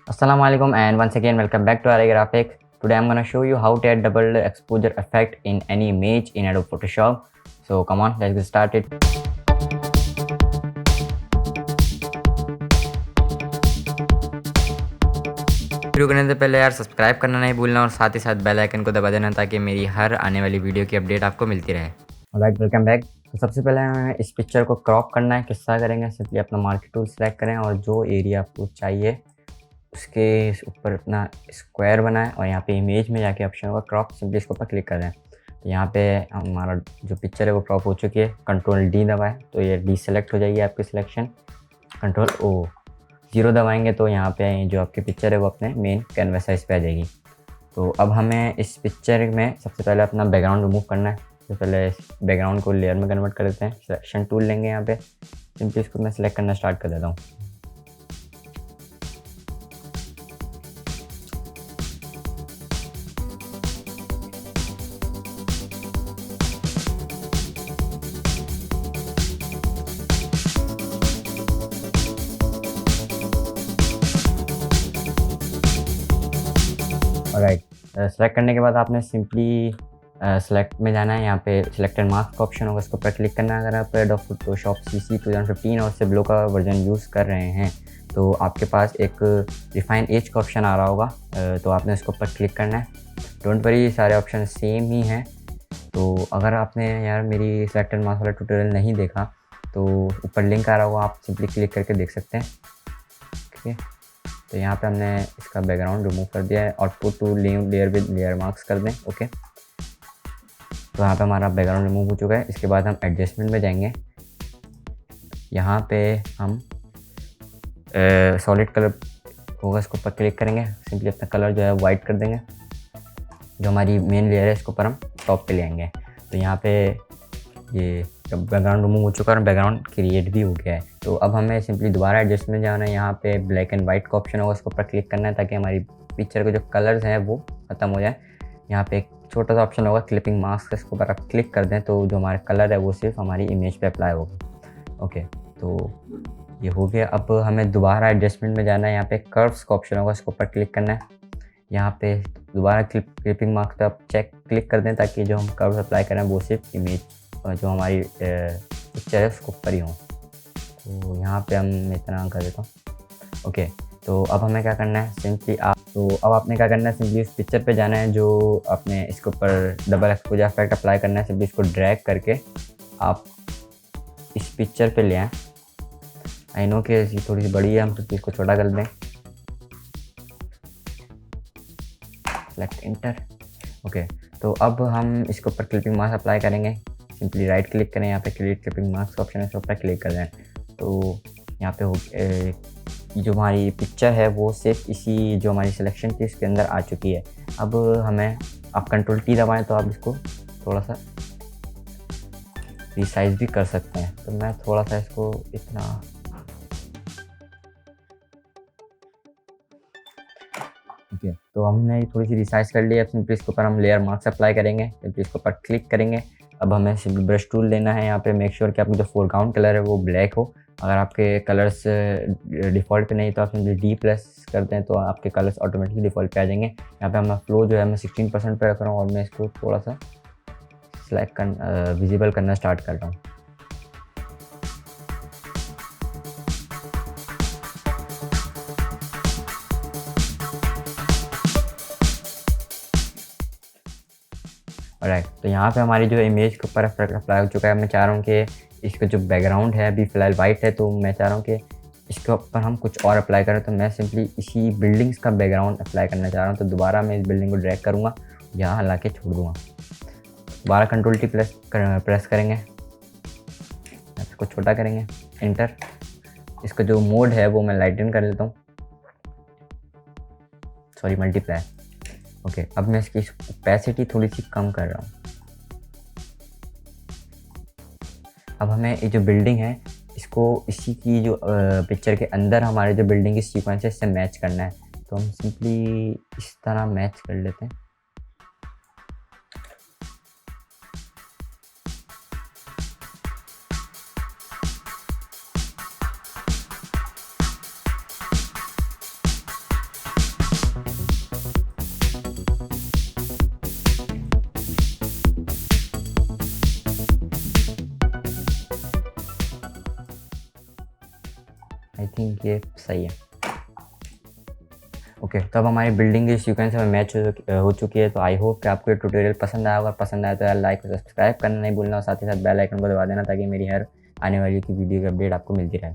Assalamualaikum and once again welcome back to RA Graphics. Today I'm gonna show you how to add double exposure effect in any image in Adobe Photoshop. So come on, let's get started. शुरू करने से पहले यार subscribe करना नहीं भूलना और साथ ही साथ बेल आइकन को दबा देना ताकि मेरी हर आने वाली वीडियो की अपडेट आपको मिलती रहे। Alright, welcome back. तो सबसे पहले हमें इस पिक्चर को क्रॉप करना है। किसका करेंगे? सिंपली अपना मार्कर टूल सेलेक्ट करें और जो एरिया आपको चाहिए उसके ऊपर अपना स्क्वायर बनाएं और यहाँ पे इमेज में जाके ऑप्शन होगा क्रॉप, सिंपली इसके ऊपर क्लिक कर दें। तो यहाँ पे हमारा जो पिक्चर है वो क्रॉप हो चुकी है। कंट्रोल डी दबाएं तो ये डी सेलेक्ट हो जाएगी आपकी सिलेक्शन। कंट्रोल ओ 0 दबाएंगे तो यहाँ पे जो आपकी पिक्चर है वो अपने मेन कैनवस साइज पे आ जाएगी। तो अब हमें इस पिक्चर में सबसे पहले अपना बैकग्राउंड रिमूव करना है। तो पहले बैकग्राउंड को लेयर में कन्वर्ट कर देते हैं। सिलेक्शन टूल लेंगे, यहाँ पे सिंपली इसको मैं सिलेक्ट करना स्टार्ट कर देता हूँ। राइट, सेलेक्ट करने के बाद आपने सिंपली सेलेक्ट में जाना है। यहाँ पे सिलेक्टेड मास्क का ऑप्शन होगा, इसको पर क्लिक करना है। अगर आप एडोब फोटोशॉप CC 2015 और उससे बेलो का वर्जन यूज़ कर रहे हैं तो आपके पास एक रिफाइन एज का ऑप्शन आ रहा होगा, तो आपने इसको पर क्लिक करना है। डोंट वरी, सारे ऑप्शन सेम ही हैं। तो अगर आपने यार मेरी सिलेक्टेड मास्क वाला ट्यूटोरियल नहीं देखा तो ऊपर लिंक आ रहा होगा, आप सिंपली क्लिक करके देख सकते हैं। ठीक है, तो यहाँ पे हमने इसका बैकग्राउंड रिमूव कर दिया है। Output to layer with layer marks कर दें। ओके, तो यहाँ पे हमारा बैकग्राउंड रिमूव हो चुका है। इसके बाद हम एडजस्टमेंट में जाएंगे। यहाँ पे हम सॉलिड कलर होगा, इसके ऊपर क्लिक करेंगे। सिंपली अपना कलर जो है वाइट कर देंगे। जो हमारी मेन लेयर है इसके ऊपर हम टॉप पे ले आएंगे। तो यहाँ पे ये जब बैकग्राउंड रिमूव हो चुका है और बैकग्राउंड क्रिएट भी हो गया है, तो अब हमें सिंपली दोबारा एडजस्टमेंट जाना है। यहाँ पे ब्लैक एंड वाइट का ऑप्शन होगा, उसके ऊपर क्लिक करना है ताकि हमारी पिक्चर के जो कलर्स हैं वो ख़त्म हो जाए। यहाँ पे एक छोटा सा ऑप्शन होगा क्लिपिंग मास्क, इसके ऊपर आप क्लिक कर दें तो जो हमारा कलर है वो सिर्फ हमारी इमेज पे अप्लाई होगा। ओके, तो ये हो गया। अब हमें दोबारा एडजस्टमेंट में जाना है। यहाँ पे कर्व्स का ऑप्शन होगा, इसके ऊपर क्लिक करना है। यहाँ पे दोबारा क्लिपिंग मास्क पे आप क्लिक कर दें ताकि जो हम कर्व्स अप्लाई करें वो सिर्फ इमेज जो हमारी पिक्चर है उसके ऊपर ही हो। तो यहाँ पे हम इतना कर देता हूँ। ओके, तो अब हमें क्या करना है, सिंपली अब आपने क्या करना है, सिंपली इस पिक्चर पे जाना है जो आपने इसके ऊपर डबल एक्सपोजर इफेक्ट अप्लाई करना है। सिंपली इसको ड्रैग करके आप इस पिक्चर पे ले आएँ। आई नो कि ये थोड़ी सी बड़ी है, हम तो इसको छोटा कर दें। Select inter. ओके, तो अब हम इसके ऊपर क्लिपिंग मास्क अप्लाई करेंगे। सिंपली राइट क्लिक करें, यहाँ पे क्रिएट क्लिपिंग मास्क ऑप्शन है, इसके ऊपर क्लिक कर दें। तो यहाँ पे जो हमारी पिक्चर है वो सिर्फ इसी जो हमारी सिलेक्शन थी इसके अंदर आ चुकी है। अब हमें आप कंट्रोल T दबाएं तो आप इसको थोड़ा सा रिसाइज भी कर सकते हैं। तो मैं थोड़ा सा इसको इतना ओके, तो हमने थोड़ी सी रिसाइज कर ली है। अब सिंपली इसके ऊपर हम लेयर मार्क्स अप्लाई करेंगे। सिंपली इसके ऊपर क्लिक करेंगे। अब हमें सिंपली ब्रश टूल लेना है। यहाँ पे मेक श्योर कि आपका जो फोरग्राउंड कलर है वो ब्लैक हो। अगर आपके कलर्स डिफ़ॉल्ट पे नहीं तो आप सिंपली D प्रेस कर दें तो आपके कलर्स ऑटोमेटिकली डिफ़ॉल्ट पे आ जाएंगे। यहाँ पे मैं फ्लो जो है मैं 16% पे रख रहा हूँ और मैं इसको थोड़ा सा विजिबल करना स्टार्ट कर रहा हूँ। राइट, तो यहाँ पे हमारी जो इमेज के ऊपर इफेक्ट अप्लाई हो चुका है। मैं चाह रहा हूँ कि इसका जो बैकग्राउंड है अभी फ़िलहाल वाइट है, तो मैं चाह रहा हूँ कि इसके ऊपर हम कुछ और अप्लाई करें। तो मैं सिंपली इसी बिल्डिंग्स का बैकग्राउंड अप्लाई करना चाह रहा हूँ। तो दोबारा मैं इस बिल्डिंग को ड्रैग करूँगा, यहाँ ला के छोड़ दूँगा। दोबारा कंट्रोल T प्रेस करेंगे, इसको छोटा करेंगे, इंटर। इसका जो मोड है वो मैं लाइटन कर देता हूँ, सॉरी मल्टीप्लाई। ओके, अब मैं इसकी ओपेसिटी थोड़ी सी कम कर रहा हूँ। अब हमें ये जो बिल्डिंग है इसको इसी की जो पिक्चर के अंदर हमारे जो बिल्डिंग की सीक्वेंस है इससे मैच करना है। तो हम सिंपली इस तरह मैच कर लेते हैं। थिंक ये सही है। ओके, तो अब हमारी बिल्डिंग की सीक्वेंस में मैच हो चुकी है। तो आई होप कि आपको ये ट्यूटोरियल पसंद आया होगा। पसंद आया तो यार लाइक और सब्सक्राइब करना नहीं भूलना, और साथ ही साथ बेल आइकन को दबा देना ताकि मेरी हर आने वाली की वीडियो की अपडेट आपको मिलती रहे।